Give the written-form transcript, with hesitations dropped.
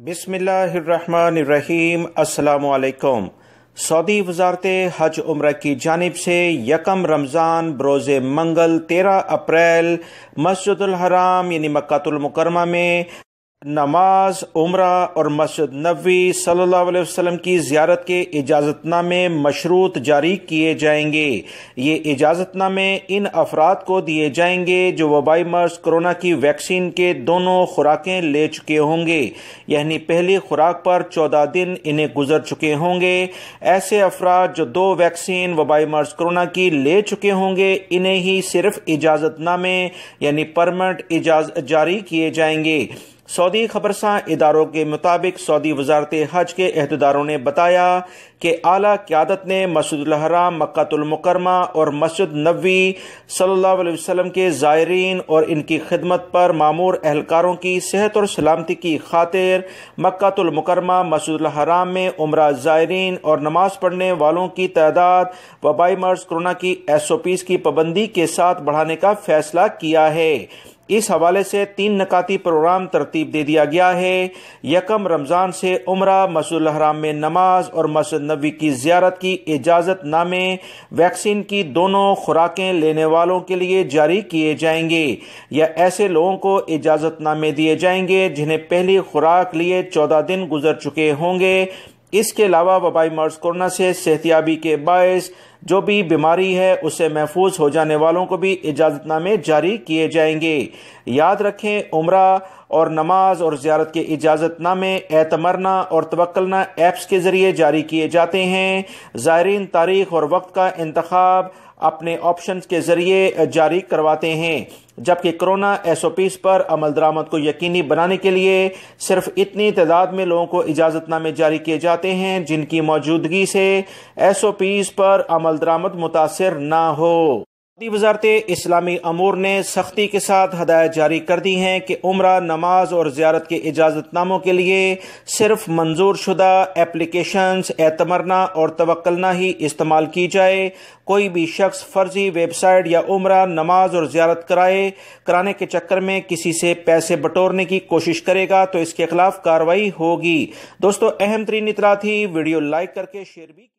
بسم اللہ الرحمن الرحیم۔ السلام علیکم۔ سعودی وزارت حج عمرہ کی جانب سے یکم رمضان بروز منگل 13 اپریل مسجد الحرام یعنی مکہ المکرمہ میں نماز، عمرہ اور مسجد نبوی صلی اللہ علیہ وسلم کی زیارت کے اجازت نامے مشروط جاری کیے جائیں گے۔ یہ اجازت نامے ان افراد کو دیے جائیں گے جو وبائی مرض کرونا کی ویکسین کے دونوں خوراکیں لے چکے ہوں گے، یعنی پہلی خوراک پر 14 دن انہیں گزر چکے ہوں گے۔ ایسے افراد جو 2 ویکسین وبائی مرض کرونا کی لے چکے ہوں گے، انہیں ہی صرف اجازت نامے یعنی پرمٹ اجازت جاری کیے جائیں گے۔ سعودی خبروں اداروں کے مطابق سعودی وزارت حج کے عہدیداروں نے بتایا کہ اعلیٰ قیادت نے مسجد الحرام، مکہ المکرمہ اور مسجد نبوی صلی اللہ علیہ وسلم کے زائرین اور ان کی خدمت پر مامور اہلکاروں کی صحت اور سلامتی کی خاطر مکہ المکرمہ، مسجد الحرام میں عمرہ زائرین اور نماز پڑھنے والوں کی تعداد وبائی مرض کرونا کی SOPs کی پابندی کے ساتھ بڑھانے کا فیصلہ کیا ہے۔ اس حوالے سے 3 نکاتی پروگرام ترتیب دے دیا گیا ہے۔ یکم رمضان سے عمرہ، مسجد الحرام میں نماز اور مسجد نبوی کی زیارت کی اجازت نامے ویکسین کی دونوں خوراکیں لینے والوں کے لیے جاری کیے جائیں گے یا ایسے لوگوں کو اجازت نامے دیے جائیں گے جنہیں پہلی خوراک لیے 14 دن گزر چکے ہوں گے۔ اس کے علاوہ وبائی مرض کورونا سے صحتیابی کے باعث جو بھی بیماری ہے اس سے محفوظ ہو جانے والوں کو بھی اجازت نامے جاری کیے جائیں گے۔ یاد رکھیں، عمرہ اور نماز اور زیارت کے اجازت نامے اعتمرنا اور توکلنا ایپس کے ذریعے جاری کیے جاتے ہیں۔ زائرین تاریخ اور وقت کا انتخاب اپنے آپشنز کے ذریعے جاری کرواتے ہیں، جبکہ کرونا SOPs پر عمل درآمد کو یقینی بنانے کے لیے صرف اتنی تعداد میں لوگوں کو اجازت نامے جاری کیے جاتے ہیں جن کی موجودگی سے SOPs پر عمل درآمد متاثر نہ ہو۔ سعودی وزارت اسلامی امور نے سختی کے ساتھ ہدایت جاری کر دی ہیں کہ عمرہ، نماز اور زیارت کے اجازت ناموں کے لیے صرف منظور شدہ اپلیکیشنز اعتمرنا اور توکلنا ہی استعمال کی جائے۔ کوئی بھی شخص فرضی ویب سائٹ یا عمرہ، نماز اور زیارت کرانے کے چکر میں کسی سے پیسے بٹورنے کی کوشش کرے گا تو اس کے خلاف کارروائی ہوگی۔ دوستو، اہم ترین اطلاع تھی، ویڈیو لائک کر کے شیئر بھی